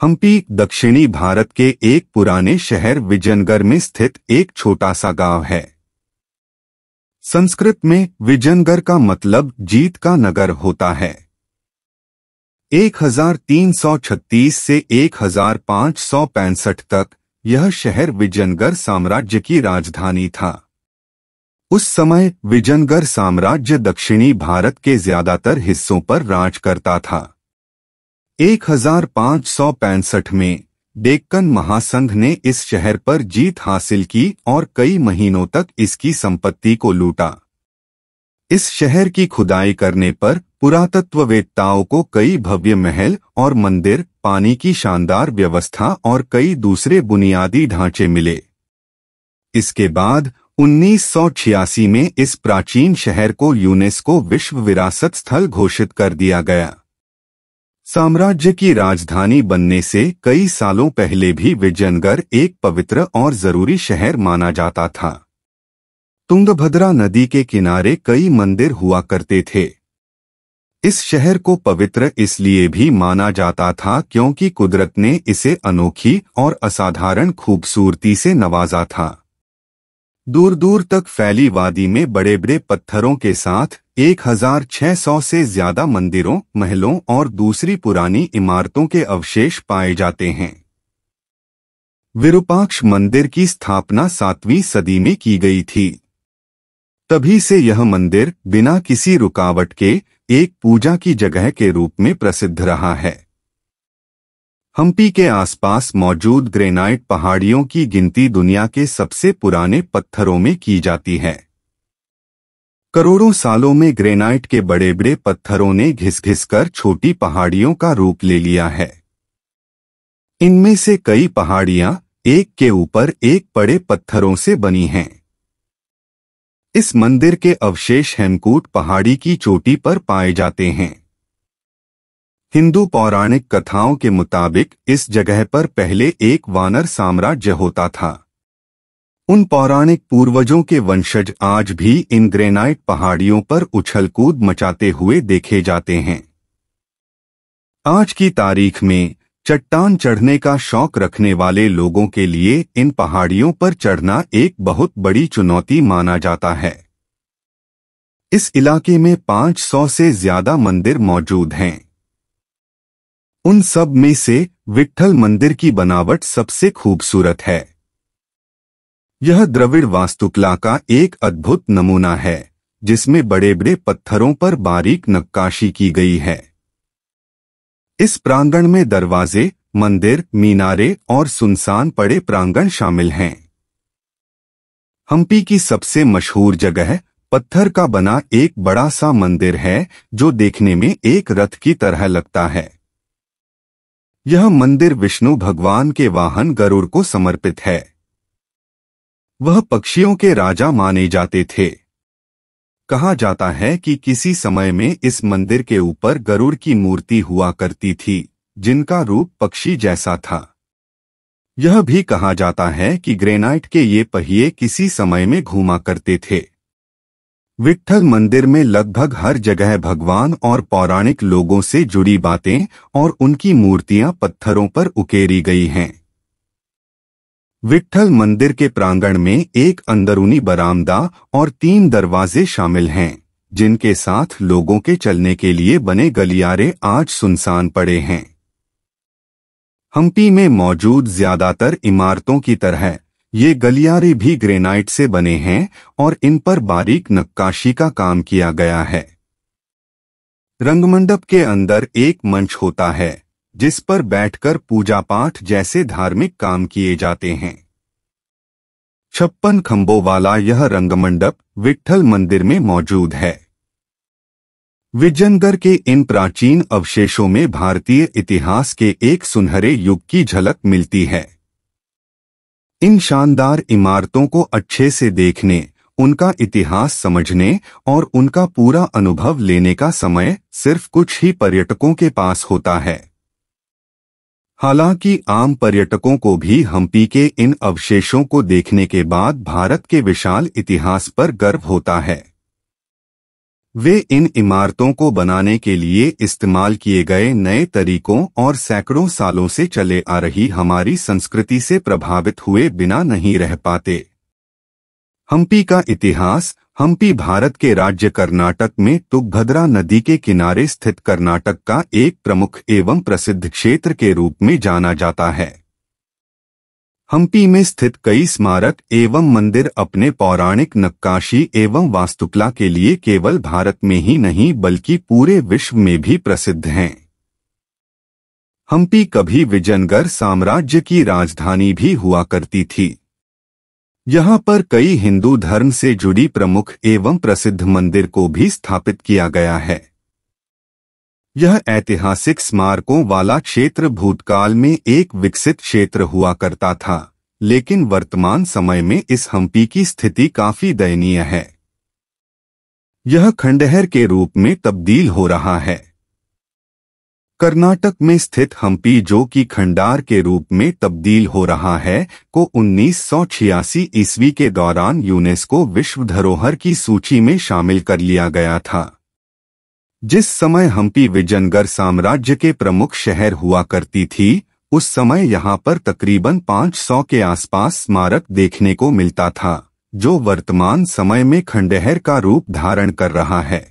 हम्पी दक्षिणी भारत के एक पुराने शहर विजयनगर में स्थित एक छोटा सा गांव है। संस्कृत में विजयनगर का मतलब जीत का नगर होता है। 1336 से 1565 तक यह शहर विजयनगर साम्राज्य की राजधानी था। उस समय विजयनगर साम्राज्य दक्षिणी भारत के ज्यादातर हिस्सों पर राज करता था। 1565 में डेक्कन महासंघ ने इस शहर पर जीत हासिल की और कई महीनों तक इसकी संपत्ति को लूटा। इस शहर की खुदाई करने पर पुरातत्ववेत्ताओं को कई भव्य महल और मंदिर, पानी की शानदार व्यवस्था और कई दूसरे बुनियादी ढांचे मिले। इसके बाद 1986 में इस प्राचीन शहर को यूनेस्को विश्व विरासत स्थल घोषित कर दिया गया। साम्राज्य की राजधानी बनने से कई सालों पहले भी विजयनगर एक पवित्र और जरूरी शहर माना जाता था। तुंगभद्रा नदी के किनारे कई मंदिर हुआ करते थे। इस शहर को पवित्र इसलिए भी माना जाता था क्योंकि कुदरत ने इसे अनोखी और असाधारण खूबसूरती से नवाजा था। दूर दूर तक फैली वादी में बड़े बड़े पत्थरों के साथ 1600 से ज्यादा मंदिरों, महलों और दूसरी पुरानी इमारतों के अवशेष पाए जाते हैं। विरूपाक्ष मंदिर की स्थापना 7वीं सदी में की गई थी। तभी से यह मंदिर बिना किसी रुकावट के एक पूजा की जगह के रूप में प्रसिद्ध रहा है। हम्पी के आसपास मौजूद ग्रेनाइट पहाड़ियों की गिनती दुनिया के सबसे पुराने पत्थरों में की जाती है। करोड़ों सालों में ग्रेनाइट के बड़े बड़े पत्थरों ने घिस घिस कर छोटी पहाड़ियों का रूप ले लिया है। इनमें से कई पहाड़ियां एक के ऊपर एक बड़े पत्थरों से बनी हैं। इस मंदिर के अवशेष हेमकूट पहाड़ी की चोटी पर पाए जाते हैं। हिंदू पौराणिक कथाओं के मुताबिक इस जगह पर पहले एक वानर साम्राज्य होता था। उन पौराणिक पूर्वजों के वंशज आज भी इन ग्रेनाइट पहाड़ियों पर उछल कूद मचाते हुए देखे जाते हैं। आज की तारीख में चट्टान चढ़ने का शौक रखने वाले लोगों के लिए इन पहाड़ियों पर चढ़ना एक बहुत बड़ी चुनौती माना जाता है। इस इलाके में 500 से ज्यादा मंदिर मौजूद हैं। उन सब में से विट्ठल मंदिर की बनावट सबसे खूबसूरत है। यह द्रविड़ वास्तुकला का एक अद्भुत नमूना है, जिसमें बड़े बड़े पत्थरों पर बारीक नक्काशी की गई है। इस प्रांगण में दरवाजे, मंदिर, मीनारे और सुनसान पड़े प्रांगण शामिल हैं। हम्पी की सबसे मशहूर जगह पत्थर का बना एक बड़ा सा मंदिर है, जो देखने में एक रथ की तरह लगता है। यह मंदिर विष्णु भगवान के वाहन गरुड़ को समर्पित है। वह पक्षियों के राजा माने जाते थे। कहा जाता है कि किसी समय में इस मंदिर के ऊपर गरुड़ की मूर्ति हुआ करती थी, जिनका रूप पक्षी जैसा था। यह भी कहा जाता है कि ग्रेनाइट के ये पहिए किसी समय में घूमा करते थे। विट्ठल मंदिर में लगभग हर जगह भगवान और पौराणिक लोगों से जुड़ी बातें और उनकी मूर्तियां पत्थरों पर उकेरी गई हैं। विट्ठल मंदिर के प्रांगण में एक अंदरूनी बरामदा और 3 दरवाजे शामिल हैं, जिनके साथ लोगों के चलने के लिए बने गलियारे आज सुनसान पड़े हैं। हम्पी में मौजूद ज्यादातर इमारतों की तरह ये गलियारे भी ग्रेनाइट से बने हैं और इन पर बारीक नक्काशी का काम किया गया है। रंगमंडप के अंदर एक मंच होता है, जिस पर बैठकर पूजा पाठ जैसे धार्मिक काम किए जाते हैं। 56 खंभों वाला यह रंगमंडप विट्ठल मंदिर में मौजूद है। विजयनगर के इन प्राचीन अवशेषों में भारतीय इतिहास के एक सुनहरे युग की झलक मिलती है। इन शानदार इमारतों को अच्छे से देखने, उनका इतिहास समझने और उनका पूरा अनुभव लेने का समय सिर्फ कुछ ही पर्यटकों के पास होता है। हालांकि आम पर्यटकों को भी हम्पी के इन अवशेषों को देखने के बाद भारत के विशाल इतिहास पर गर्व होता है। वे इन इमारतों को बनाने के लिए इस्तेमाल किए गए नए तरीकों और सैकड़ों सालों से चले आ रही हमारी संस्कृति से प्रभावित हुए बिना नहीं रह पाते। हम्पी का इतिहास। हम्पी भारत के राज्य कर्नाटक में तुंगभद्रा नदी के किनारे स्थित कर्नाटक का एक प्रमुख एवं प्रसिद्ध क्षेत्र के रूप में जाना जाता है। हम्पी में स्थित कई स्मारक एवं मंदिर अपने पौराणिक नक्काशी एवं वास्तुकला के लिए केवल भारत में ही नहीं बल्कि पूरे विश्व में भी प्रसिद्ध हैं। हम्पी कभी विजयनगर साम्राज्य की राजधानी भी हुआ करती थी। यहाँ पर कई हिंदू धर्म से जुड़ी प्रमुख एवं प्रसिद्ध मंदिर को भी स्थापित किया गया है। यह ऐतिहासिक स्मारकों वाला क्षेत्र भूतकाल में एक विकसित क्षेत्र हुआ करता था, लेकिन वर्तमान समय में इस हम्पी की स्थिति काफी दयनीय है। यह खंडहर के रूप में तब्दील हो रहा है। कर्नाटक में स्थित हम्पी, जो कि खंडार के रूप में तब्दील हो रहा है, को 1986 ईस्वी के दौरान यूनेस्को विश्व धरोहर की सूची में शामिल कर लिया गया था। जिस समय हम्पी विजयनगर साम्राज्य के प्रमुख शहर हुआ करती थी, उस समय यहाँ पर तकरीबन 500 के आसपास स्मारक देखने को मिलता था, जो वर्तमान समय में खंडहर का रूप धारण कर रहा है।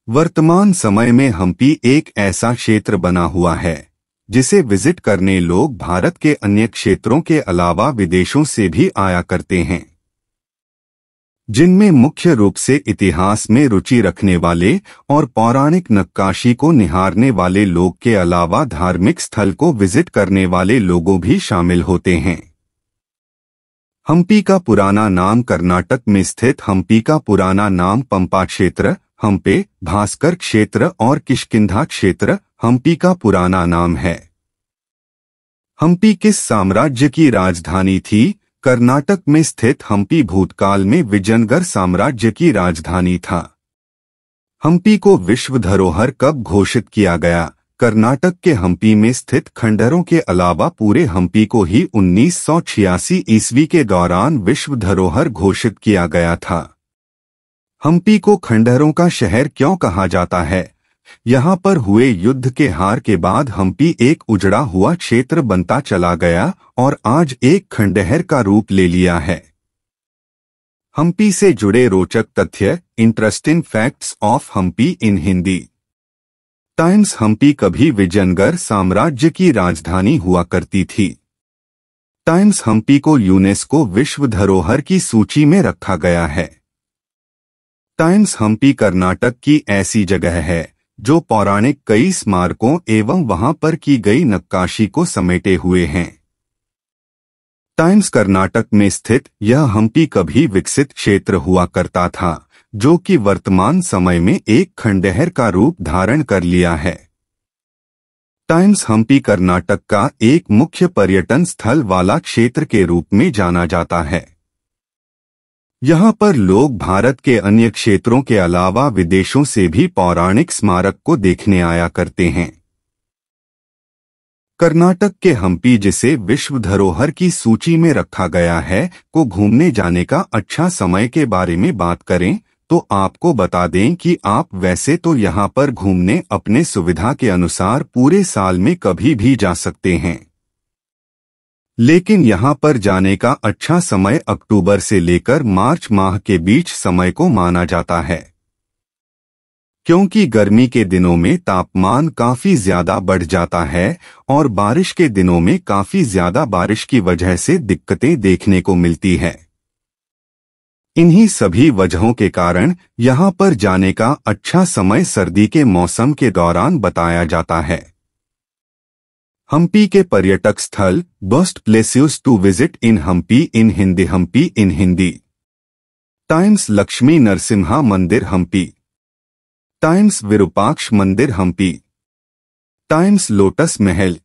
वर्तमान समय में हम्पी एक ऐसा क्षेत्र बना हुआ है जिसे विजिट करने लोग भारत के अन्य क्षेत्रों के अलावा विदेशों से भी आया करते हैं, जिनमें मुख्य रूप से इतिहास में रुचि रखने वाले और पौराणिक नक्काशी को निहारने वाले लोग के अलावा धार्मिक स्थल को विजिट करने वाले लोगों भी शामिल होते हैं। हम्पी का पुराना नाम कर्नाटक में स्थित हम्पी का पुराना नाम पंपा क्षेत्र, हम्पे, भास्कर क्षेत्र और किष्किंधा क्षेत्र हम्पी का पुराना नाम है। हम्पी किस साम्राज्य की राजधानी थी? कर्नाटक में स्थित हम्पी भूतकाल में विजयनगर साम्राज्य की राजधानी था। हम्पी को विश्व धरोहर कब घोषित किया गया? कर्नाटक के हम्पी में स्थित खंडहरों के अलावा पूरे हम्पी को ही 1986 ईस्वी के दौरान विश्व धरोहर घोषित किया गया था। हम्पी को खंडहरों का शहर क्यों कहा जाता है? यहाँ पर हुए युद्ध के हार के बाद हम्पी एक उजड़ा हुआ क्षेत्र बनता चला गया और आज एक खंडहर का रूप ले लिया है। हम्पी से जुड़े रोचक तथ्य, interesting facts of Hampi in Hindi. Times. Hampi कभी विजयनगर साम्राज्य की राजधानी हुआ करती थी। टाइम्स। हम्पी को यूनेस्को विश्व धरोहर की सूची में रखा गया है। टाइम्स। हम्पी कर्नाटक की ऐसी जगह है जो पौराणिक कई स्मारकों एवं वहां पर की गई नक्काशी को समेटे हुए हैं। टाइम्स। कर्नाटक में स्थित यह हम्पी कभी विकसित क्षेत्र हुआ करता था, जो कि वर्तमान समय में एक खंडहर का रूप धारण कर लिया है। टाइम्स। हम्पी कर्नाटक का एक मुख्य पर्यटन स्थल वाला क्षेत्र के रूप में जाना जाता है। यहाँ पर लोग भारत के अन्य क्षेत्रों के अलावा विदेशों से भी पौराणिक स्मारक को देखने आया करते हैं। कर्नाटक के हम्पी, जिसे विश्व धरोहर की सूची में रखा गया है, को घूमने जाने का अच्छा समय के बारे में बात करें तो आपको बता दें कि आप वैसे तो यहाँ पर घूमने अपने सुविधा के अनुसार पूरे साल में कभी भी जा सकते हैं, लेकिन यहाँ पर जाने का अच्छा समय अक्टूबर से लेकर मार्च माह के बीच समय को माना जाता है, क्योंकि गर्मी के दिनों में तापमान काफी ज्यादा बढ़ जाता है और बारिश के दिनों में काफी ज्यादा बारिश की वजह से दिक्कतें देखने को मिलती है। इन्हीं सभी वजहों के कारण यहाँ पर जाने का अच्छा समय सर्दी के मौसम के दौरान बताया जाता है। हम्पी के पर्यटक स्थल, best places to visit in Hampi in Hindi. Hampi in Hindi. Times. Lakshmi Narasimha मंदिर हम्पी। टाइम्स। विरूपाक्ष मंदिर हम्पी। टाइम्स। लोटस महल।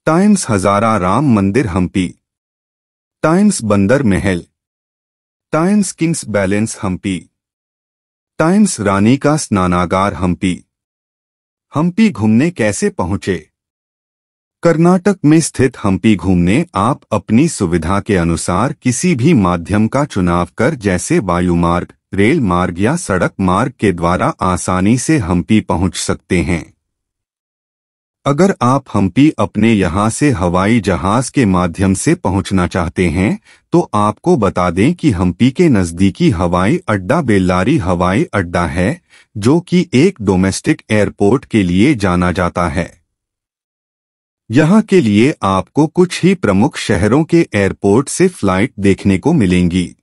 टाइम्स। हजारा राम मंदिर हम्पी। टाइम्स। बंदर महल। Times. King's balance Hampi. Times. रानी का स्नानागार हम्पी। हम्पी घूमने कैसे पहुंचे? कर्नाटक में स्थित हम्पी घूमने आप अपनी सुविधा के अनुसार किसी भी माध्यम का चुनाव कर, जैसे वायुमार्ग, रेल मार्ग या सड़क मार्ग के द्वारा आसानी से हम्पी पहुंच सकते हैं। अगर आप हम्पी अपने यहां से हवाई जहाज के माध्यम से पहुंचना चाहते हैं तो आपको बता दें कि हम्पी के नजदीकी हवाई अड्डा बेल्लारी हवाई अड्डा है, जो कि एक डोमेस्टिक एयरपोर्ट के लिए जाना जाता है। यहां के लिए आपको कुछ ही प्रमुख शहरों के एयरपोर्ट से फ्लाइट देखने को मिलेंगी।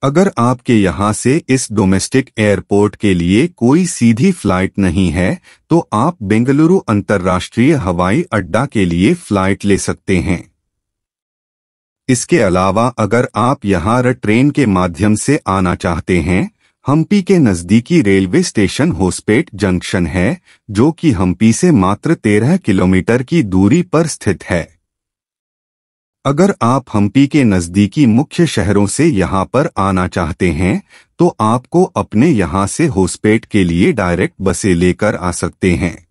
अगर आपके यहां से इस डोमेस्टिक एयरपोर्ट के लिए कोई सीधी फ्लाइट नहीं है तो आप बेंगलुरु अंतर्राष्ट्रीय हवाई अड्डा के लिए फ्लाइट ले सकते हैं। इसके अलावा अगर आप यहां ट्रेन के माध्यम से आना चाहते हैं, हम्पी के नजदीकी रेलवे स्टेशन होसपेट जंक्शन है, जो कि हम्पी से मात्र 13 किलोमीटर की दूरी पर स्थित है। अगर आप हम्पी के नजदीकी मुख्य शहरों से यहां पर आना चाहते हैं तो आपको अपने यहां से होसपेट के लिए डायरेक्ट बसें लेकर आ सकते हैं।